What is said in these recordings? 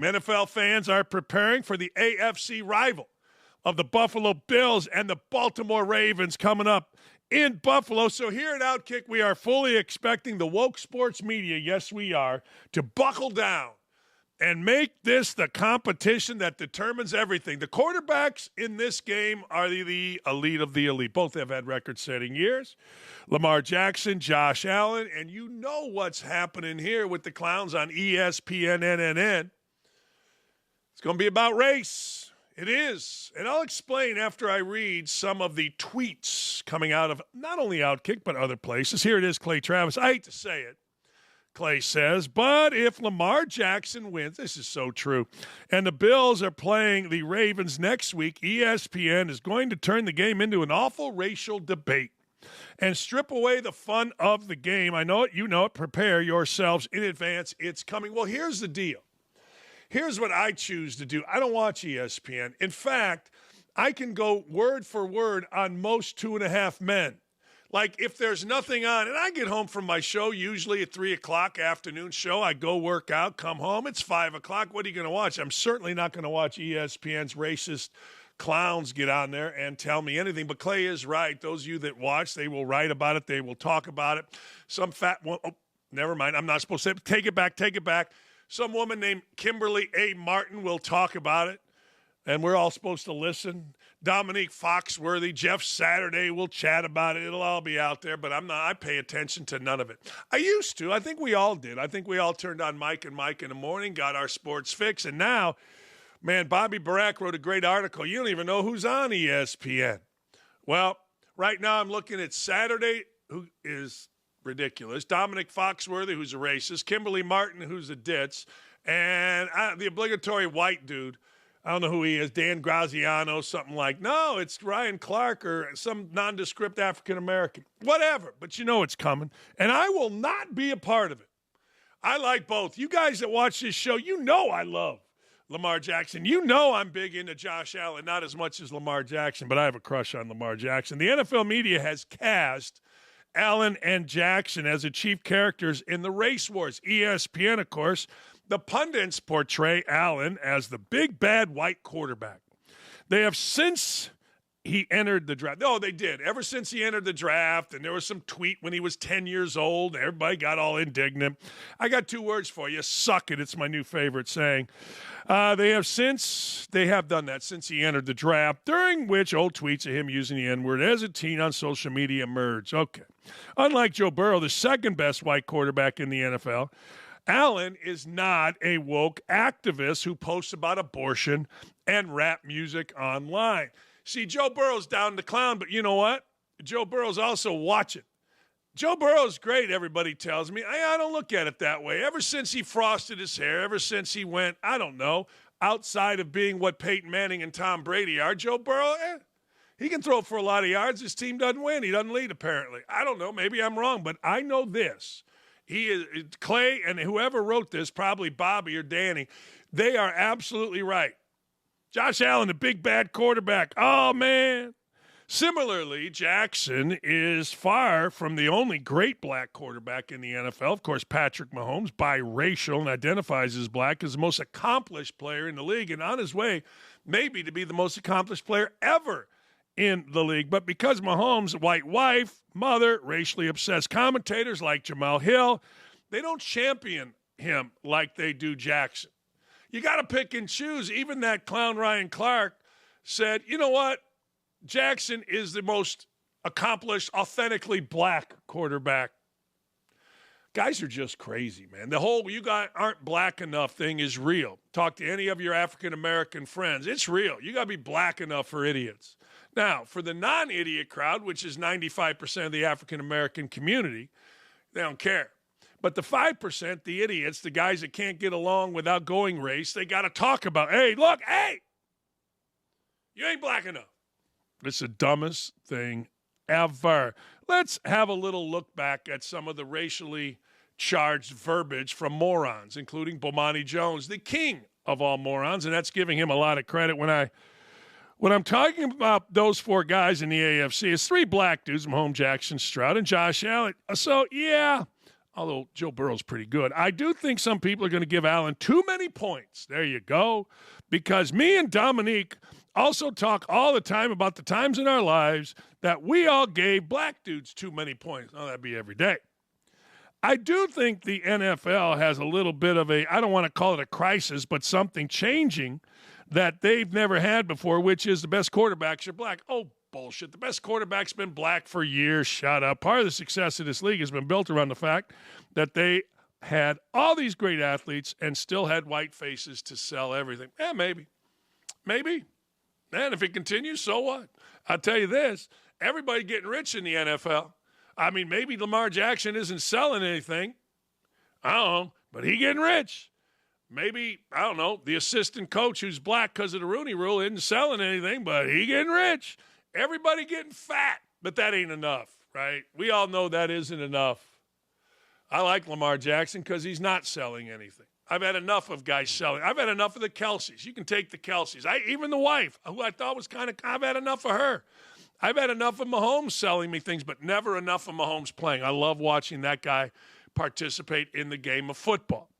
NFL fans are preparing for the AFC rival of the Buffalo Bills and the Baltimore Ravens coming up in Buffalo. So here at OutKick, we are fully expecting the woke sports media, yes we are, to buckle down and make this the competition that determines everything. The quarterbacks in this game are the elite of the elite. Both have had record-setting years. Lamar Jackson, Josh Allen, and you know what's happening here with the clowns on ESPN, NNN. It's going to be about race. It is. And I'll explain after I read some of the tweets coming out of not only OutKick, but other places. Here it is, Clay Travis. I hate to say it. Clay says, but if Lamar Jackson wins, this is so true, and the Bills are playing the Ravens next week, ESPN is going to turn the game into an awful racial debate and strip away the fun of the game. I know it, you know it. Prepare yourselves in advance. It's coming. Well, here's the deal. Here's what I choose to do. I don't watch ESPN. In fact, I can go word for word on most 2.5 Men. Like, if there's nothing on, and I get home from my show, usually at 3 o'clock, afternoon show, I go work out, come home, it's 5 o'clock. What are you going to watch? I'm certainly not going to watch ESPN's racist clowns get on there and tell me anything. But Clay is right. Those of you that watch, they will write about it. They will talk about it. Some fat one, oh, never mind. I'm not supposed to say it. Take it back. Some woman named Kimberly A. Martin will talk about it, and we're all supposed to listen. Dominique Foxworthy, Jeff Saturday will chat about it. It'll all be out there, but I pay attention to none of it. I used to. I think we all did. I think we all turned on Mike and Mike in the morning, got our sports fix, and now, man, Bobby Barack wrote a great article. You don't even know who's on ESPN. Well, right now I'm looking at Saturday, who is ridiculous, Dominic Foxworthy, who's a racist, Kimberly Martin, who's a ditz, and the obligatory white dude. I don't know who he is, Dan Graziano, something like. No, it's Ryan Clark or some nondescript African-American. Whatever, but you know it's coming, and I will not be a part of it. I like both. You guys that watch this show, you know I love Lamar Jackson. You know I'm big into Josh Allen, not as much as Lamar Jackson, but I have a crush on Lamar Jackson. The NFL media has cast Allen and Jackson as the chief characters in the race wars. ESPN, of course, the pundits portray Allen as the big bad white quarterback. They have since he entered the draft. Oh, they did. Ever since he entered the draft, and there was some tweet when he was 10 years old. Everybody got all indignant. I got 2 words for you. Suck it. It's my new favorite saying. They have done that since he entered the draft, during which old tweets of him using the N-word as a teen on social media emerged. Okay. Unlike Joe Burrow, the second best white quarterback in the NFL, Allen is not a woke activist who posts about abortion and rap music online. See, Joe Burrow's down to clown, but you know what? Joe Burrow's also watching. Joe Burrow's great, everybody tells me. I don't look at it that way. Ever since he frosted his hair, ever since he went, I don't know, outside of being what Peyton Manning and Tom Brady are, Joe Burrow, he can throw for a lot of yards. His team doesn't win. He doesn't lead, apparently. I don't know. Maybe I'm wrong, but I know this. He is Clay, and whoever wrote this, probably Bobby or Danny, they are absolutely right. Josh Allen, the big bad quarterback. Oh, man. Similarly, Jackson is far from the only great black quarterback in the NFL. Of course, Patrick Mahomes, biracial and identifies as black, is the most accomplished player in the league and on his way maybe to be the most accomplished player ever in the league. But because Mahomes' white wife, mother, racially obsessed commentators like Jamal Hill, they don't champion him like they do Jackson. You got to pick and choose. Even that clown Ryan Clark said, you know what? Jackson is the most accomplished, authentically black quarterback. Guys are just crazy, man. The whole "you guys aren't black enough" thing is real. Talk to any of your African-American friends. It's real. You got to be black enough for idiots. Now, for the non-idiot crowd, which is 95% of the African-American community, they don't care. But the 5%, the idiots, the guys that can't get along without going race, they got to talk about, hey, look, hey, you ain't black enough. It's the dumbest thing ever. Let's have a little look back at some of the racially charged verbiage from morons, including Bomani Jones, the king of all morons, and that's giving him a lot of credit. When I'm talking about those 4 guys in the AFC, it's 3 black dudes, Mahomes, Jackson, Stroud, and Josh Allen. So, yeah, although Joe Burrow's pretty good. I do think some people are going to give Allen too many points. There you go. Because me and Dominique also talk all the time about the times in our lives that we all gave black dudes too many points. Oh, that'd be every day. I do think the NFL has a little bit of a, I don't want to call it a crisis, but something changing that they've never had before, which is the best quarterbacks are black. Oh, bullshit. The best quarterback's been black for years. Shut up. Part of the success of this league has been built around the fact that they had all these great athletes and still had white faces to sell everything. Maybe. And if it continues, so what? I'll tell you this. Everybody getting rich in the NFL. I mean, maybe Lamar Jackson isn't selling anything. I don't know, but he getting rich. Maybe, I don't know, the assistant coach who's black because of the Rooney Rule isn't selling anything, but he getting rich. Everybody getting fat, but that ain't enough, right? We all know that isn't enough. I like Lamar Jackson because he's not selling anything. I've had enough of guys selling. I've had enough of the Kelseys. You can take the Kelseys. Even the wife, who I thought was I've had enough of her. I've had enough of Mahomes selling me things, but never enough of Mahomes playing. I love watching that guy participate in the game of football.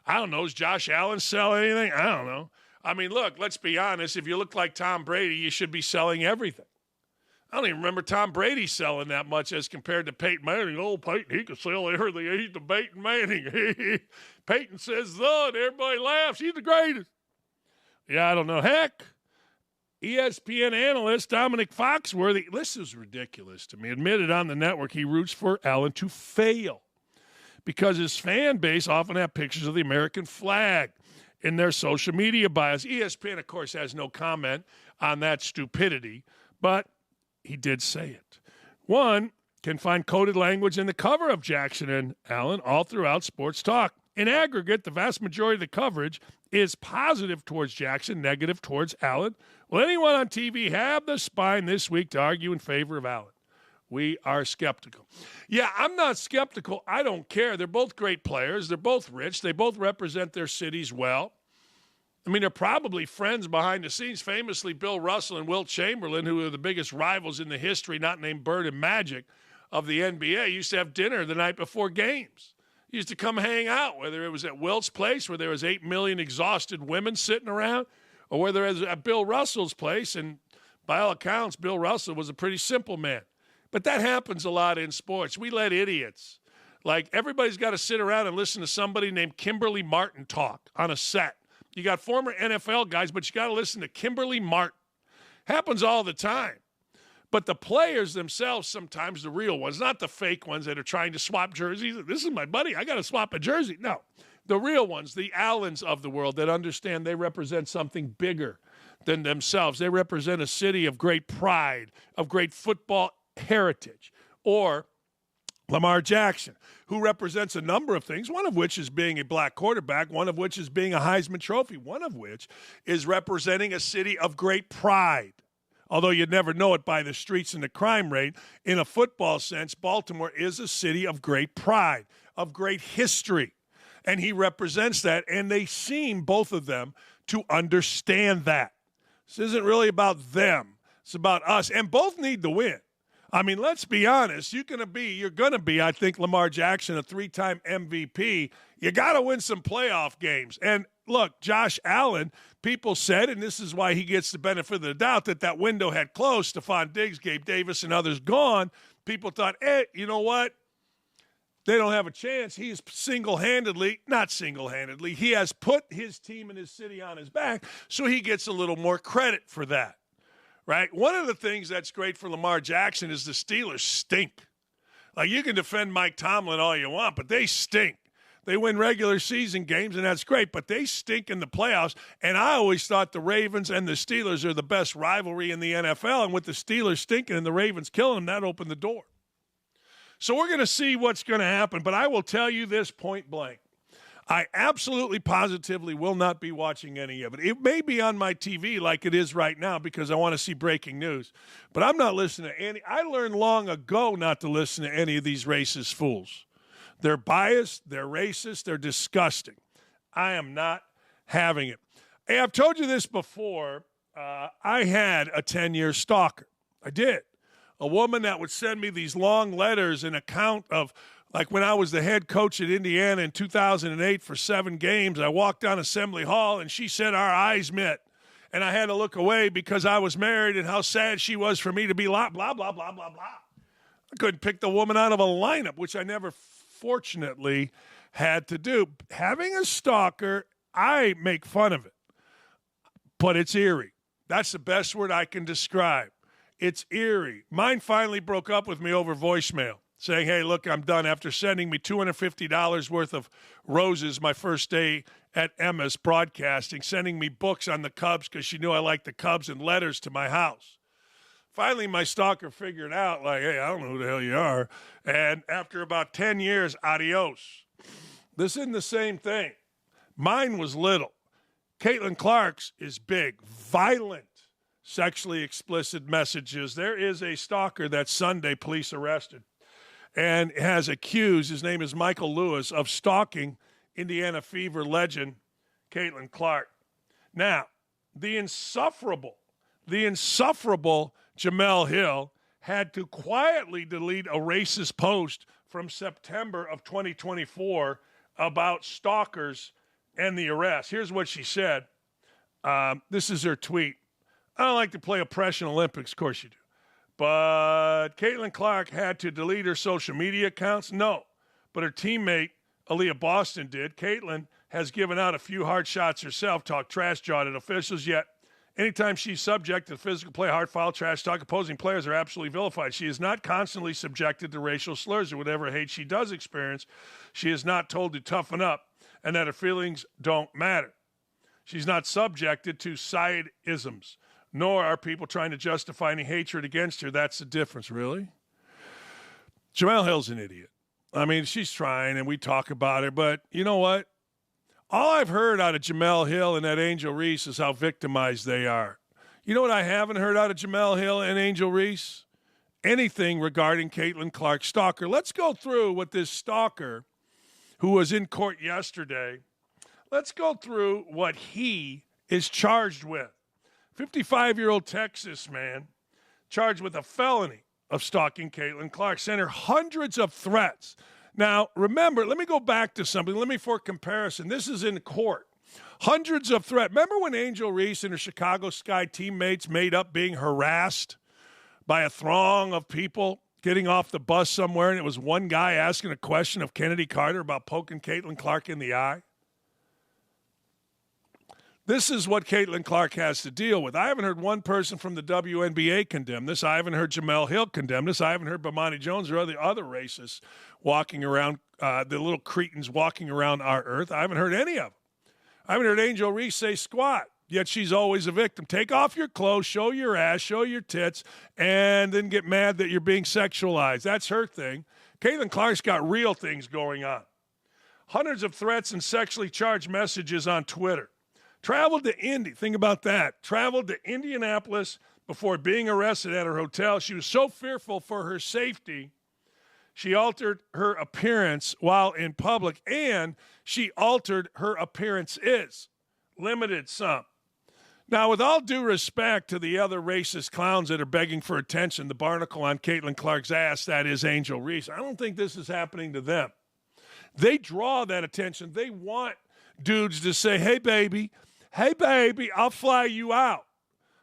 I don't know. Does Josh Allen sell anything? I don't know. I mean, look, let's be honest. If you look like Tom Brady, you should be selling everything. I don't even remember Tom Brady selling that much as compared to Peyton Manning. Oh, Peyton, he can sell everything. He's the Peyton Manning. Peyton says, and everybody laughs. He's the greatest. Yeah, I don't know. Heck, ESPN analyst Dominic Foxworthy, this is ridiculous to me, admitted on the network he roots for Allen to fail because his fan base often have pictures of the American flag in their social media bios. ESPN, of course, has no comment on that stupidity, but he did say it. One can find coded language in the cover of Jackson and Allen all throughout sports talk. In aggregate, the vast majority of the coverage is positive towards Jackson, negative towards Allen. Will anyone on TV have the spine this week to argue in favor of Allen? We are skeptical. Yeah, I'm not skeptical. I don't care. They're both great players. They're both rich. They both represent their cities well. I mean, they're probably friends behind the scenes. Famously, Bill Russell and Wilt Chamberlain, who are the biggest rivals in the history, not named Bird and Magic, of the NBA, used to have dinner the night before games. Used to come hang out, whether it was at Wilt's place where there was 8 million exhausted women sitting around, or whether it was at Bill Russell's place. And by all accounts, Bill Russell was a pretty simple man. But that happens a lot in sports. We let idiots. Like, everybody's got to sit around and listen to somebody named Kimberly Martin talk on a set. You got former NFL guys, but you got to listen to Kimberly Martin. Happens all the time. But the players themselves, sometimes the real ones, not the fake ones that are trying to swap jerseys. This is my buddy. I got to swap a jersey. No, the real ones, the Allens of the world that understand they represent something bigger than themselves. They represent a city of great pride, of great football heritage. Or Lamar Jackson, who represents a number of things, one of which is being a black quarterback, one of which is being a Heisman Trophy, one of which is representing a city of great pride. Although you'd never know it by the streets and the crime rate, in a football sense, Baltimore is a city of great pride, of great history. And he represents that, and they seem, both of them, to understand that. This isn't really about them. It's about us, and both need to win. I mean, let's be honest. You're going to be, I think, Lamar Jackson, a 3-time MVP. You got to win some playoff games. And look, Josh Allen, people said, and this is why he gets the benefit of the doubt, that window had closed. Stephon Diggs, Gabe Davis, and others gone. People thought, you know what? They don't have a chance. He's not single-handedly, he has put his team and his city on his back, so he gets a little more credit for that. Right? One of the things that's great for Lamar Jackson is the Steelers stink. Like, you can defend Mike Tomlin all you want, but they stink. They win regular season games, and that's great, but they stink in the playoffs. And I always thought the Ravens and the Steelers are the best rivalry in the NFL, and with the Steelers stinking and the Ravens killing them, that opened the door. So we're going to see what's going to happen, but I will tell you this point blank. I absolutely, positively will not be watching any of it. It may be on my TV like it is right now because I want to see breaking news. But I'm not listening to any. I learned long ago not to listen to any of these racist fools. They're biased. They're racist. They're disgusting. I am not having it. Hey, I've told you this before. I had a 10-year stalker. I did. A woman that would send me these long letters, an account of Like when I was the head coach at Indiana in 2008 for 7 games, I walked down Assembly Hall and she said our eyes met. And I had to look away because I was married and how sad she was for me to be blah, blah, blah, blah, blah, blah. I couldn't pick the woman out of a lineup, which I never fortunately had to do. Having a stalker, I make fun of it, but it's eerie. That's the best word I can describe. It's eerie. Mine finally broke up with me over voicemail, saying, hey, look, I'm done. After sending me $250 worth of roses my first day at Emma's broadcasting, sending me books on the Cubs because she knew I liked the Cubs and letters to my house. Finally, my stalker figured out, like, hey, I don't know who the hell you are. And after about 10 years, adios. This isn't the same thing. Mine was little. Caitlin Clark's is big, violent, sexually explicit messages. There is a stalker that Sunday police arrested and has accused, his name is Michael Lewis, of stalking Indiana Fever legend Caitlin Clark. Now, the insufferable Jamel Hill had to quietly delete a racist post from September of 2024 about stalkers and the arrest. Here's what she said. This is her tweet. I don't like to play Oppression Olympics. Of course you do. But Caitlin Clark had to delete her social media accounts? No. But her teammate, Aaliyah Boston, did. Caitlin has given out a few hard shots herself, talked trash jawed at officials, yet anytime she's subjected to physical play, hard foul, trash talk, opposing players are absolutely vilified. She is not constantly subjected to racial slurs or whatever hate she does experience. She is not told to toughen up and that her feelings don't matter. She's not subjected to side-isms, nor are people trying to justify any hatred against her. That's the difference, really. Jamel Hill's an idiot. I mean, she's trying, and we talk about her, but you know what? All I've heard out of Jamel Hill and that Angel Reese is how victimized they are. You know what I haven't heard out of Jamel Hill and Angel Reese? Anything regarding Caitlin Clark's stalker. Let's go through what this stalker, who was in court yesterday, let's go through what he is charged with. 55-year-old Texas man charged with a felony of stalking Caitlin Clark, sent her hundreds of threats. Now, remember, let me go back to something. Let me, for comparison, this is in court. Hundreds of threats. Remember when Angel Reese and her Chicago Sky teammates made up being harassed by a throng of people getting off the bus somewhere, and it was one guy asking a question of Kennedy Carter about poking Caitlin Clark in the eye? This is what Caitlin Clark has to deal with. I haven't heard one person from the WNBA condemn this. I haven't heard Jamel Hill condemn this. I haven't heard Bomani Jones or other racists walking around, the little cretins walking around our earth. I haven't heard any of them. I haven't heard Angel Reese say squat, yet she's always a victim. Take off your clothes, show your ass, show your tits, and then get mad that you're being sexualized. That's her thing. Caitlin Clark's got real things going on. Hundreds of threats and sexually charged messages on Twitter. Traveled to Indy. Think about that. Traveled to Indianapolis before being arrested at her hotel. She was so fearful for her safety, she altered her appearance while in public, and she altered her appearances. Limited some. Now, with all due respect to the other racist clowns that are begging for attention, the barnacle on Caitlin Clark's ass, that is Angel Reese, I don't think this is happening to them. They draw that attention. They want dudes to say, hey, baby, I'll fly you out.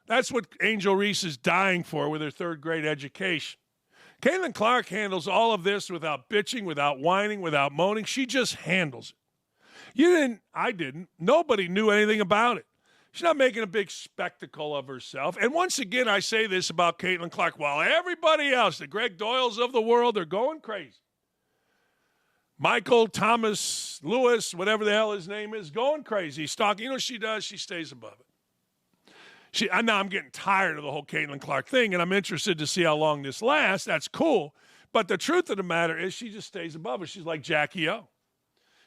That's what Angel Reese is dying for with her third-grade education. Caitlin Clark handles all of this without bitching, without whining, without moaning. She just handles it. You didn't. I didn't. Nobody knew anything about it. She's not making a big spectacle of herself. And once again, I say this about Caitlin Clark. While everybody else, the Greg Doyles of the world, are going crazy. Michael Thomas Lewis, whatever the hell his name is, going crazy. Stalking. You know what she does? She stays above it. Now I'm getting tired of the whole Caitlin Clark thing, and I'm interested to see how long this lasts. That's cool. But the truth of the matter is she just stays above it. She's like Jackie O.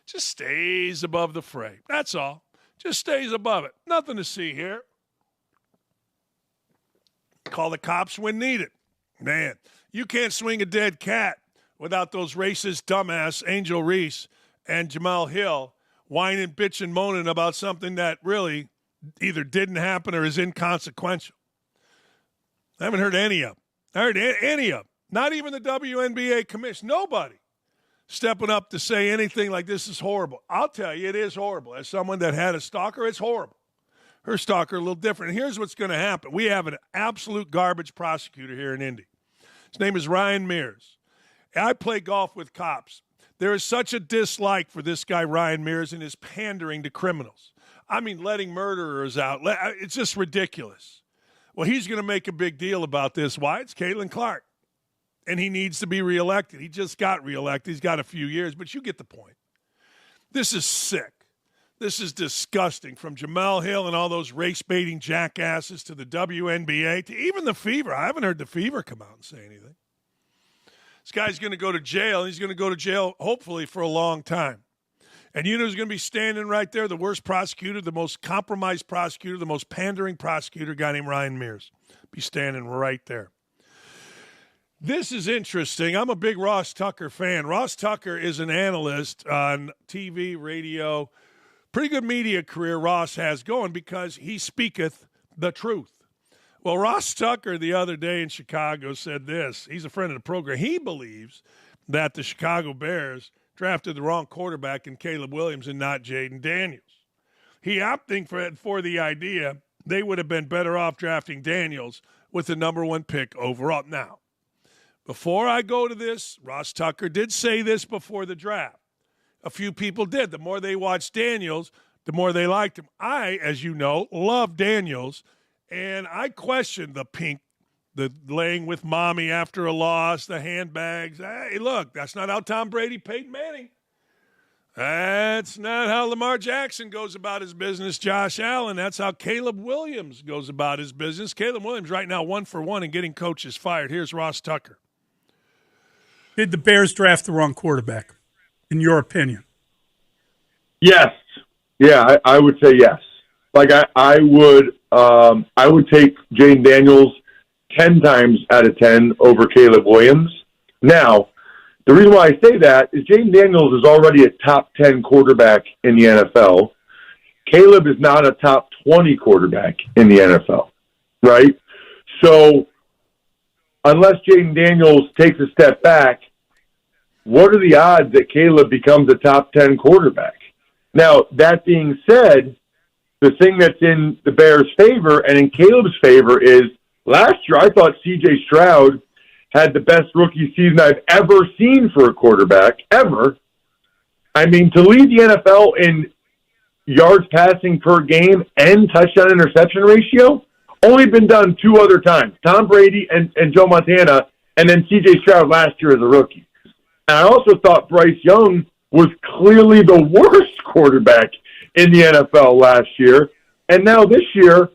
Just stays above the fray. That's all. Just stays above it. Nothing to see here. Call the cops when needed. Man, you can't swing a dead cat without those racist dumbass Angel Reese and Jamel Hill whining, bitching, moaning about something that really either didn't happen or is inconsequential. I haven't heard any of them. I heard any of them. Not even the WNBA commission. Nobody. stepping up to say anything like this is horrible. I'll tell you, it is horrible. As someone that had a stalker, it's horrible. Her stalker a little different. And here's what's going to happen. We have an absolute garbage prosecutor here in Indy. His name is Ryan Mears. I play golf with cops. There is such a dislike for this guy, Ryan Mears, and his pandering to criminals. I mean, letting murderers out. It's just ridiculous. Well, he's going to make a big deal about this. Why? It's Caitlin Clark. And he needs to be reelected. He just got reelected. He's got a few years, but you get the point. This is sick. This is disgusting. From Jamel Hill and all those race-baiting jackasses to the WNBA to even the Fever. I haven't heard the Fever come out and say anything. This guy's going to go to jail, and he's going to go to jail hopefully for a long time. And you know who's going to be standing right there? The worst prosecutor, the most compromised prosecutor, the most pandering prosecutor, a guy named Ryan Mears. Be standing right there. This is interesting. I'm a big Ross Tucker fan. Ross Tucker is an analyst on TV, radio. Pretty good media career Ross has going because he speaketh the truth. Well, Ross Tucker the other day in Chicago said this. He's a friend of the program. He believes that the Chicago Bears drafted the wrong quarterback in Caleb Williams and not Jaden Daniels. He opting for the idea they would have been better off drafting Daniels with the number 1 pick overall. Now, before I go to this, Ross Tucker did say this before the draft. A few people did. The more they watched Daniels, the more they liked him. I, as you know, love Daniels. And I question the laying with mommy after a loss, the handbags. Hey, look, that's not how Tom Brady paid Manning. That's not how Lamar Jackson goes about his business, Josh Allen. That's how Caleb Williams goes about his business. Caleb Williams right now 1 for 1 and getting coaches fired. Here's Ross Tucker. Did the Bears draft the wrong quarterback, in your opinion? Yes. Yeah, I would say yes. Like I would take Jaden Daniels 10 times out of 10 over Caleb Williams. Now, the reason why I say that is Jaden Daniels is already a top 10 quarterback in the NFL. Caleb is not a top 20 quarterback in the NFL, right? So unless Jaden Daniels takes a step back, what are the odds that Caleb becomes a top 10 quarterback? Now, that being said, the thing that's in the Bears' favor and in Caleb's favor is last year I thought C.J. Stroud had the best rookie season I've ever seen for a quarterback, ever. I mean, to lead the NFL in yards passing per game and touchdown-interception ratio, only been done 2 other times, Tom Brady and Joe Montana, and then C.J. Stroud last year as a rookie. And I also thought Bryce Young was clearly the worst quarterback in the NFL last year. And now this year,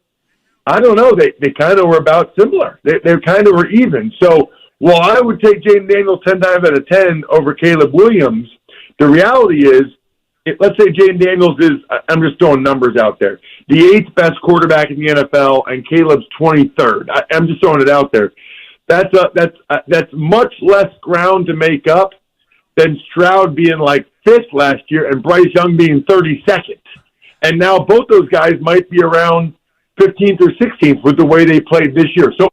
I don't know, they kind of were about similar. They kind of were even. So while I would take Jaden Daniels 10 times out of 10 over Caleb Williams, the reality is, let's say Jaden Daniels is, I'm just throwing numbers out there, the 8th best quarterback in the NFL and Caleb's 23rd. I'm just throwing it out there. That's much less ground to make up than Stroud being like 5th last year and Bryce Young being 32nd. And now both those guys might be around 15th or 16th with the way they played this year. So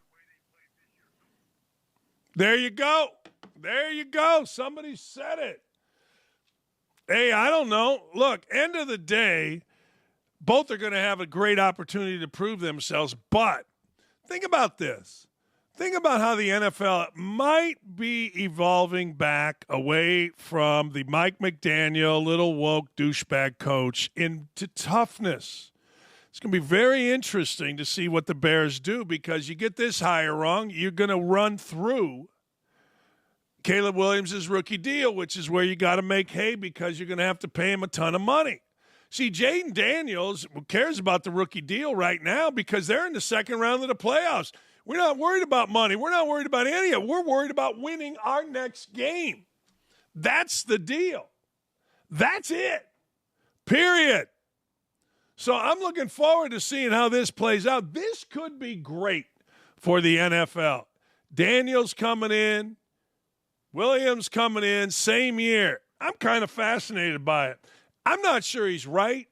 there you go. There you go. Somebody said it. Hey, I don't know. Look, end of the day, both are going to have a great opportunity to prove themselves. But think about this. Think about how the NFL might be evolving back away from the Mike McDaniel, little woke douchebag coach into toughness. It's going to be very interesting to see what the Bears do because you get this hire wrong, you're going to run through Caleb Williams' rookie deal, which is where you got to make hay because you're going to have to pay him a ton of money. See, Jaden Daniels cares about the rookie deal right now because they're in the second round of the playoffs. We're not worried about money. We're not worried about any of it. We're worried about winning our next game. That's the deal. That's it. Period. So I'm looking forward to seeing how this plays out. This could be great for the NFL. Daniels coming in. Williams coming in. Same year. I'm kind of fascinated by it. I'm not sure he's right,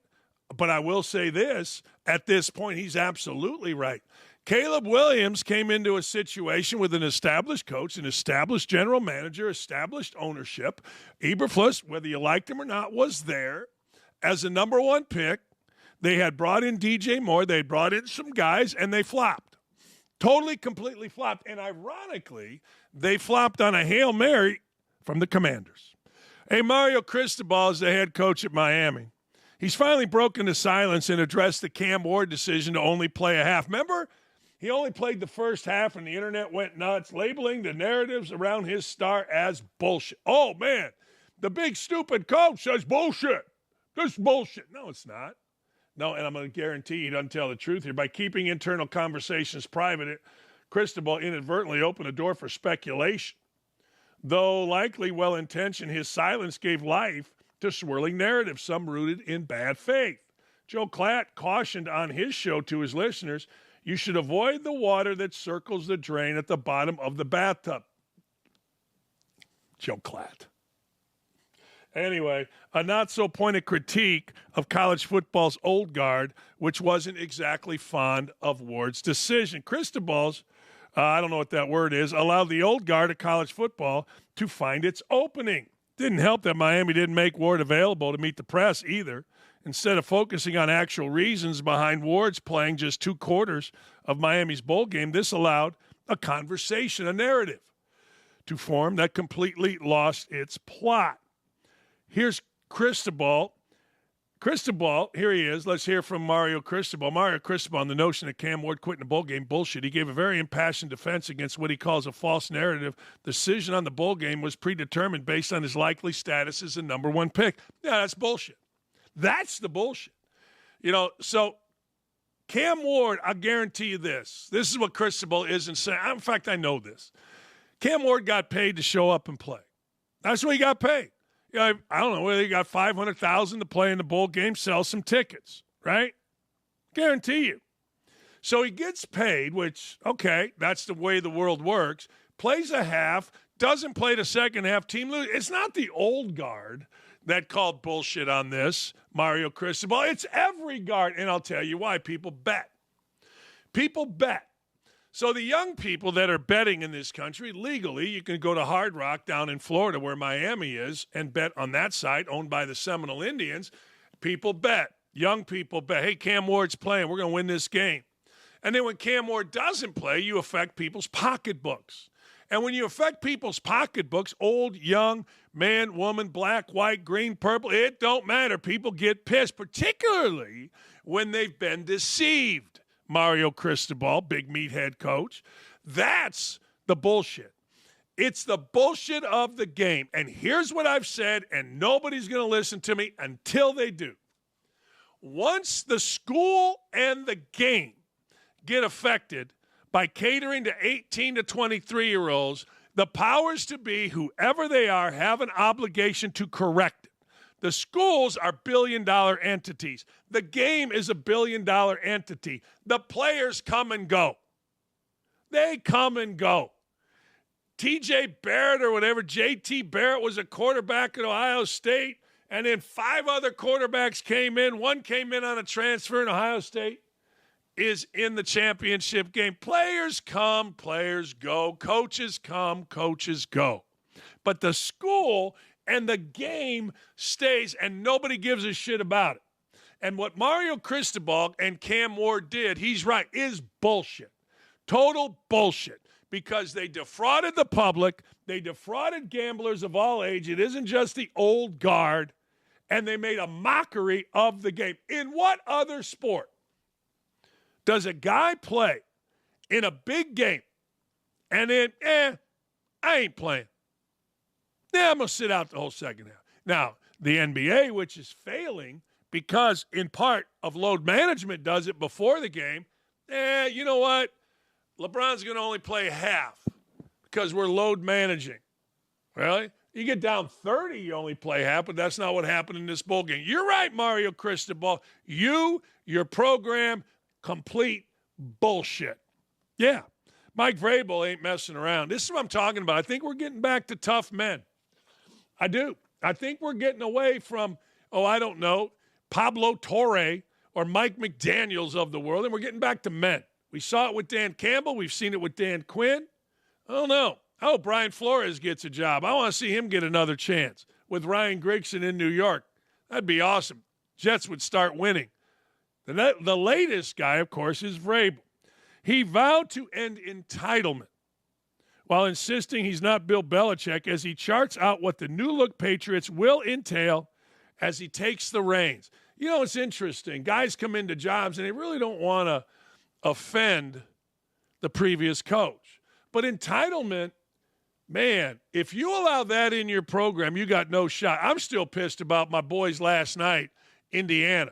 but I will say this. At this point, he's absolutely right. Caleb Williams came into a situation with an established coach, an established general manager, established ownership. Eberflus, whether you liked him or not, was there as a number one pick. They had brought in DJ Moore. They had brought in some guys, and they flopped. Totally, completely flopped. And ironically, they flopped on a Hail Mary from the Commanders. Hey, Mario Cristobal is the head coach at Miami. He's finally broken the silence and addressed the Cam Ward decision to only play a half. Remember? He only played the first half, and the internet went nuts, labeling the narratives around his star as bullshit. Oh, man, the big stupid coach says bullshit. This is bullshit. No, it's not. No, and I'm going to guarantee he doesn't tell the truth here. By keeping internal conversations private, Cristobal inadvertently opened a door for speculation. Though likely well-intentioned, his silence gave life to swirling narratives, some rooted in bad faith. Joe Klatt cautioned on his show to his listeners, you should avoid the water that circles the drain at the bottom of the bathtub. Joe Klatt. Anyway, a not-so-pointed critique of college football's old guard, which wasn't exactly fond of Ward's decision. Cristobal's, I don't know what that word is, allowed the old guard of college football to find its opening. Didn't help that Miami didn't make Ward available to meet the press either. Instead of focusing on actual reasons behind Ward's playing just 2 quarters of Miami's bowl game, this allowed a conversation, a narrative, to form that completely lost its plot. Here's Cristobal. Cristobal, here he is. Let's hear from Mario Cristobal. Mario Cristobal on the notion that Cam Ward quit in the bowl game. Bullshit. He gave a very impassioned defense against what he calls a false narrative. The decision on the bowl game was predetermined based on his likely status as the number 1 pick. Yeah, that's bullshit. That's the bullshit. So Cam Ward, I'll guarantee you this. This is what Cristobal isn't saying. In fact, I know this. Cam Ward got paid to show up and play. That's what he got paid. I don't know whether he got $500,000 to play in the bowl game, sell some tickets, right? Guarantee you. So he gets paid, which, okay, that's the way the world works. Plays a half, doesn't play the second half, team loses. It's not the old guard that called bullshit on this, Mario Cristobal. It's every guard, and I'll tell you why. People bet. People bet. So the young people that are betting in this country, legally, you can go to Hard Rock down in Florida where Miami is and bet on that side, owned by the Seminole Indians. People bet. Young people bet. Hey, Cam Ward's playing. We're going to win this game. And then when Cam Ward doesn't play, you affect people's pocketbooks. And when you affect people's pocketbooks, old, young, man, woman, black, white, green, purple, it don't matter. People get pissed, particularly when they've been deceived. Mario Cristobal, big meathead coach. That's the bullshit. It's the bullshit of the game. And here's what I've said, and nobody's going to listen to me until they do. Once the school and the game get affected by catering to 18 to 23-year-olds, the powers to be, whoever they are, have an obligation to correct it. The schools are billion-dollar entities. The game is a billion-dollar entity. The players come and go. They come and go. T.J. Barrett or whatever, J.T. Barrett was a quarterback at Ohio State, and then 5 other quarterbacks came in. One came in on a transfer in Ohio State. Is in the championship game. Players come, players go. Coaches come, coaches go. But the school and the game stays, and nobody gives a shit about it. And what Mario Cristobal and Cam Ward did, he's right, is bullshit. Total bullshit. Because they defrauded the public. They defrauded gamblers of all age. It isn't just the old guard. And they made a mockery of the game. In what other sport does a guy play in a big game and then, I ain't playing? Yeah, I'm going to sit out the whole second half. Now, the NBA, which is failing because in part of load management does it before the game, you know what? LeBron's going to only play half because we're load managing. Really? You get down 30, you only play half, but that's not what happened in this bowl game. You're right, Mario Cristobal. Your program, complete bullshit. Yeah, Mike Vrabel ain't messing around. This is what I'm talking about. I think we're getting back to tough men. I do. I think we're getting away from, I don't know, Pablo Torre or Mike McDaniels of the world, and we're getting back to men. We saw it with Dan Campbell. We've seen it with Dan Quinn. I don't know. I hope Brian Flores gets a job. I want to see him get another chance with Ryan Grigson in New York. That'd be awesome. Jets would start winning. The latest guy, of course, is Vrabel. He vowed to end entitlement while insisting he's not Bill Belichick as he charts out what the new-look Patriots will entail as he takes the reins. You know, it's interesting. Guys come into jobs, and they really don't want to offend the previous coach. But entitlement, man, if you allow that in your program, you got no shot. I'm still pissed about my boys last night, Indiana.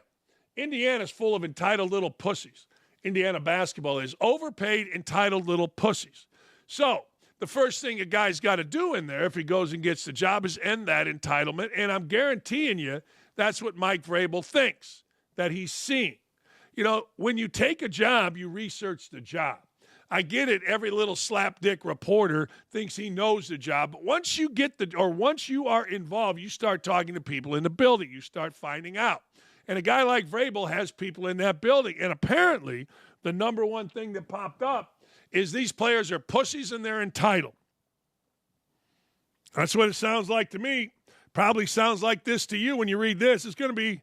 Indiana's full of entitled little pussies. Indiana basketball is overpaid, entitled little pussies. So the first thing a guy's got to do in there if he goes and gets the job is end that entitlement, and I'm guaranteeing you that's what Mike Vrabel thinks that he's seeing. You know, when you take a job, you research the job. I get it. Every little slapdick reporter thinks he knows the job. But once you once you are involved, you start talking to people in the building. You start finding out. And a guy like Vrabel has people in that building. And apparently, the number one thing that popped up is these players are pussies and they're entitled. That's what it sounds like to me. Probably sounds like this to you when you read this. It's going to be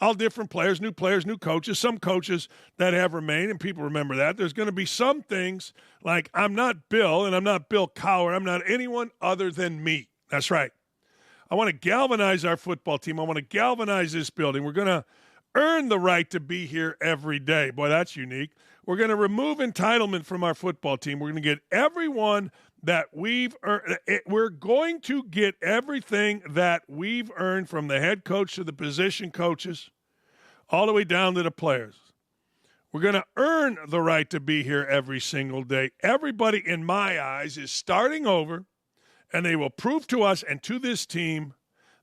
all different players, new coaches, some coaches that have remained, and people remember that. There's going to be some things like I'm not Bill, and I'm not Bill Cowher. I'm not anyone other than me. That's right. I want to galvanize our football team. I want to galvanize this building. We're going to earn the right to be here every day. Boy, that's unique. We're going to remove entitlement from our football team. We're going to get everyone that we've earned. We're going to get everything that we've earned from the head coach to the position coaches all the way down to the players. We're going to earn the right to be here every single day. Everybody, in my eyes, is starting over, and they will prove to us and to this team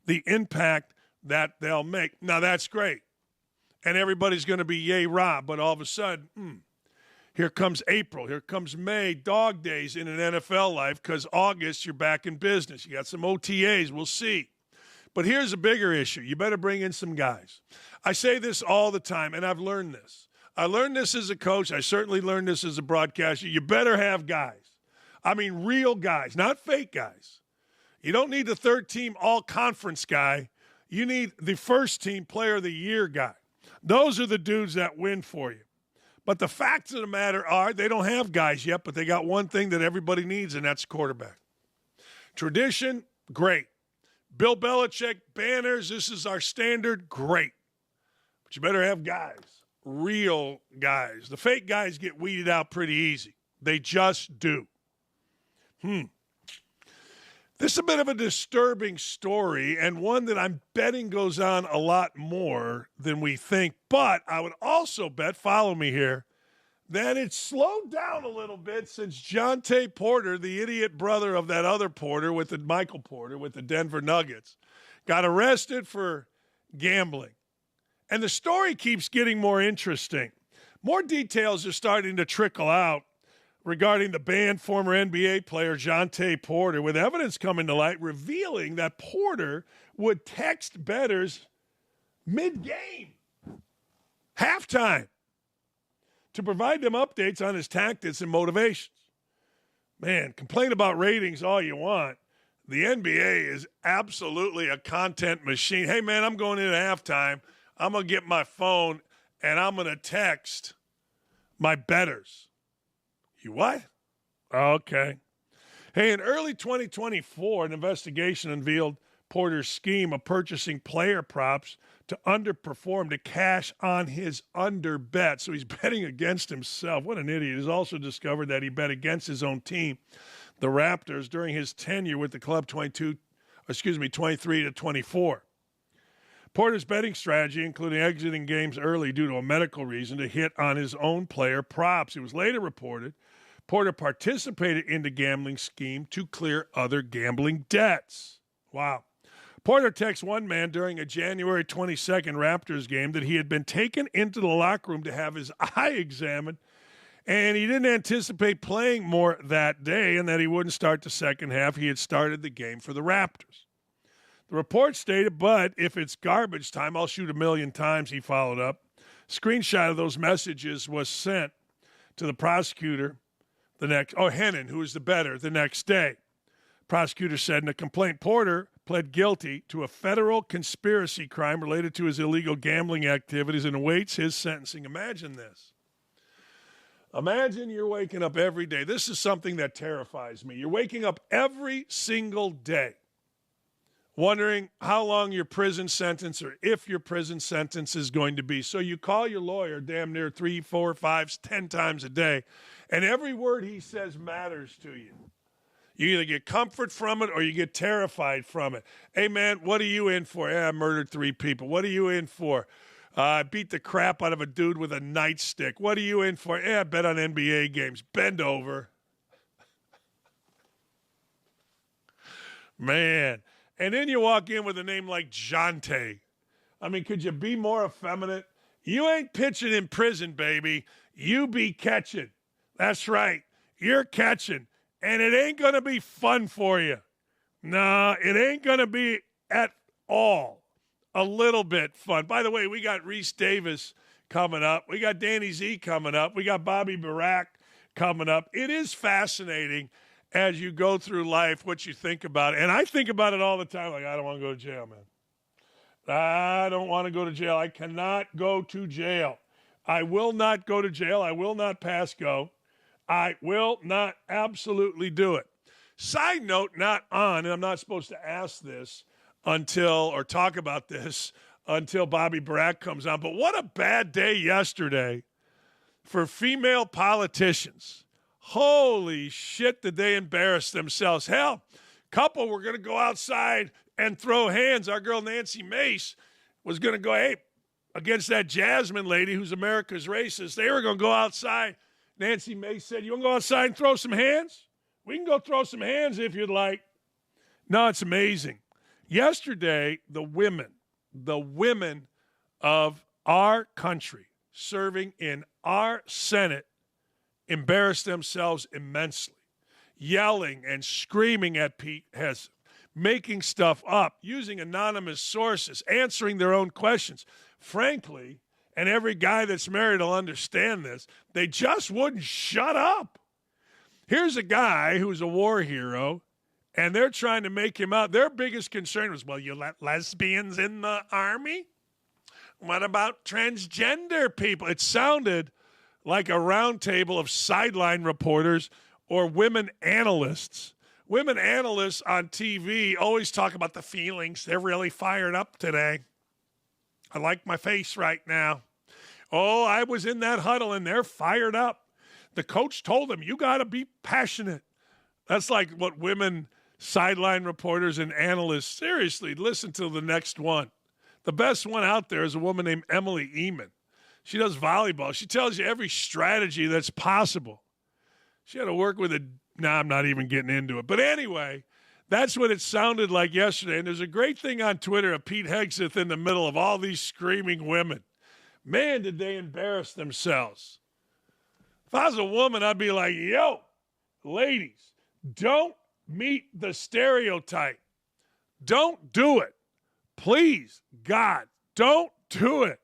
the impact that they'll make. Now, that's great. And everybody's going to be yay rah, but all of a sudden, here comes April, here comes May, dog days in an NFL life, because August, you're back in business. You got some OTAs, we'll see. But here's a bigger issue. You better bring in some guys. I say this all the time, and I've learned this. I learned this as a coach. I certainly learned this as a broadcaster. You better have guys. I mean, real guys, not fake guys. You don't need the third-team all-conference guy. You need the first-team player of the year guy. Those are the dudes that win for you. But the facts of the matter are they don't have guys yet, but they got one thing that everybody needs, and that's quarterback. Tradition, great. Bill Belichick, banners, this is our standard, great. But you better have guys, real guys. The fake guys get weeded out pretty easy. They just do. This is a bit of a disturbing story, and one that I'm betting goes on a lot more than we think. But I would also bet, follow me here, that it's slowed down a little bit since Jontay Porter, the idiot brother of that other Porter, Michael Porter with the Denver Nuggets, got arrested for gambling. And the story keeps getting more interesting. More details are starting to trickle out regarding the banned former NBA player Jontay Porter, with evidence coming to light revealing that Porter would text bettors mid-game, halftime, to provide them updates on his tactics and motivations. Man, complain about ratings all you want. The NBA is absolutely a content machine. Hey, man, I'm going into halftime. I'm going to get my phone, and I'm going to text my bettors. You what? Okay. Hey, in early 2024, an investigation unveiled Porter's scheme of purchasing player props to underperform to cash on his under bet. So he's betting against himself. What an idiot. He's also discovered that he bet against his own team, the Raptors, during his tenure with the club 23 to 24. Porter's betting strategy including exiting games early due to a medical reason to hit on his own player props. It was later reported Porter participated in the gambling scheme to clear other gambling debts. Wow. Porter texts one man during a January 22nd Raptors game that he had been taken into the locker room to have his eye examined, and he didn't anticipate playing more that day and that he wouldn't start the second half. He had started the game for the Raptors. The report stated, but if it's garbage time, I'll shoot 1,000,000 times, he followed up. Screenshot of those messages was sent to the prosecutor Hennon, who was the better, the next day. Prosecutor said in a complaint, Porter pled guilty to a federal conspiracy crime related to his illegal gambling activities and awaits his sentencing. Imagine this. Imagine you're waking up every day. This is something that terrifies me. You're waking up every single day wondering how long your prison sentence or if your prison sentence is going to be. So you call your lawyer damn near 3, 4, 5, 10 times a day, and every word he says matters to you. You either get comfort from it or you get terrified from it. Hey, man, what are you in for? I murdered 3 people. What are you in for? I beat the crap out of a dude with a nightstick. What are you in for? I bet on NBA games. Bend over. Man. And then you walk in with a name like Jontay. I mean, could you be more effeminate? You ain't pitching in prison, baby. You be catching. That's right. You're catching. And it ain't going to be fun for you. No, it ain't going to be at all a little bit fun. By the way, we got Reese Davis coming up. We got Danny Z coming up. We got Bobby Barack coming up. It is fascinating as you go through life what you think about it. And I think about it all the time. Like, I don't want to go to jail, man. I don't want to go to jail. I cannot go to jail. I will not go to jail. I will not pass go. I will not absolutely do it. Side note, not on, and I'm not supposed to ask this or talk about this until Bobby Barack comes on, but what a bad day yesterday for female politicians. Holy shit, did they embarrass themselves. Hell, couple were going to go outside and throw hands. Our girl Nancy Mace was going to go, hey, against that Jasmine lady who's America's racist. They were going to go outside. Nancy Mace said, you want to go outside and throw some hands? We can go throw some hands if you'd like. No, it's amazing. Yesterday, the women of our country serving in our Senate embarrassed themselves immensely, yelling and screaming at Pete Hegseth, making stuff up, using anonymous sources, answering their own questions. Frankly, and every guy that's married will understand this, they just wouldn't shut up. Here's a guy who's a war hero, and they're trying to make him out. Their biggest concern was, well, you let lesbians in the army? What about transgender people? It sounded like a round table of sideline reporters or women analysts. Women analysts on TV always talk about the feelings. They're really fired up today. I like my face right now. Oh, I was in that huddle and they're fired up. The coach told them, you got to be passionate. That's like what women sideline reporters and analysts, seriously, listen to the next one. The best one out there is a woman named Emily Eamon. She does volleyball. She tells you every strategy that's possible. She had to work with I'm not even getting into it. But anyway, that's what it sounded like yesterday. And there's a great thing on Twitter of Pete Hegseth in the middle of all these screaming women. Man, did they embarrass themselves. If I was a woman, I'd be like, yo, ladies, don't meet the stereotype. Don't do it. Please, God, don't do it.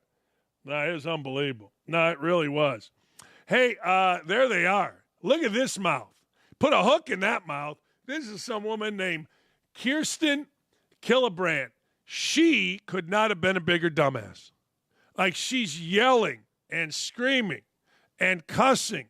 No, it was unbelievable. No, it really was. Hey, there they are. Look at this mouth. Put a hook in that mouth. This is some woman named Kirsten Gillibrand. She could not have been a bigger dumbass. Like, she's yelling and screaming and cussing.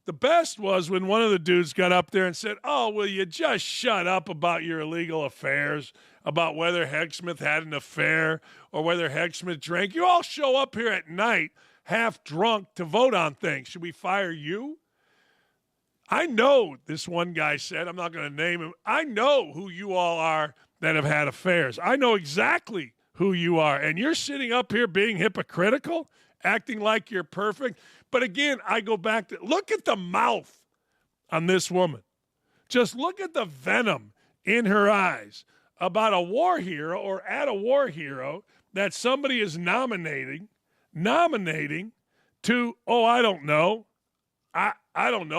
The best was when one of the dudes got up there and said, oh, will you just shut up about your illegal affairs, about whether Hegseth had an affair or whether Hegseth drank. You all show up here at night half drunk to vote on things. Should we fire you? I know, this one guy said, I'm not going to name him, I know who you all are that have had affairs. I know exactly who you are. And you're sitting up here being hypocritical, acting like you're perfect. But again, I go back to, look at the mouth on this woman. Just look at the venom in her eyes about a war hero or at a war hero that somebody is nominating to, oh, I don't know,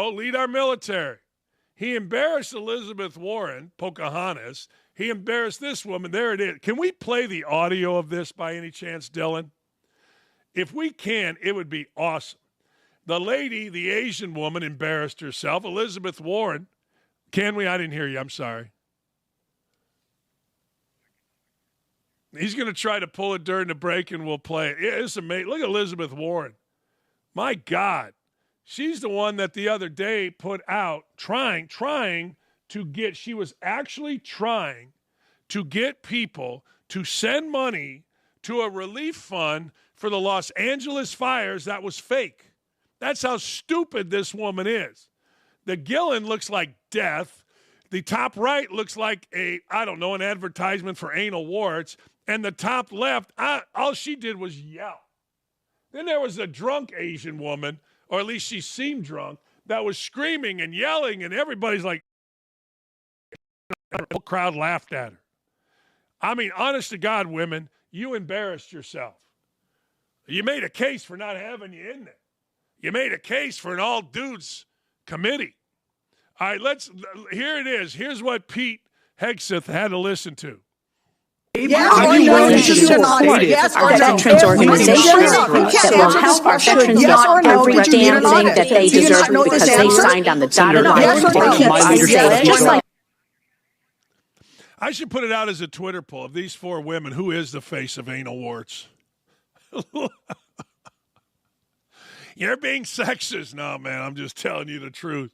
lead our military. He embarrassed Elizabeth Warren, Pocahontas. He embarrassed this woman. There it is. Can we play the audio of this by any chance, Dylan? If we can, it would be awesome. The lady, the Asian woman, embarrassed herself. Elizabeth Warren. Can we? I didn't hear you. I'm sorry. He's going to try to pull it during the break, and we'll play it. It's amazing. Look at Elizabeth Warren. My God. She's the one that the other day put out trying to get – she was actually trying to get people to send money to a relief fund for the Los Angeles fires that was fake. That's how stupid this woman is. The Gillen looks like death. The top right looks like an advertisement for anal warts. And the top left, all she did was yell. Then there was a drunk Asian woman, or at least she seemed drunk, that was screaming and yelling, and everybody's like, the crowd laughed at her. I mean, honest to God, women, you embarrassed yourself. You made a case for not having you in there. You made a case for an all-dudes committee. All right, here it is. Here's what Pete Hegseth had to listen to. Are you willing to support our veterans organizations that will help our veterans get every damn thing that they deserve because they signed on the dotted line to keep us safe, just like I should put it out as a Twitter poll of these four women. Who is the face of anal warts? You're being sexist. No, man, I'm just telling you the truth.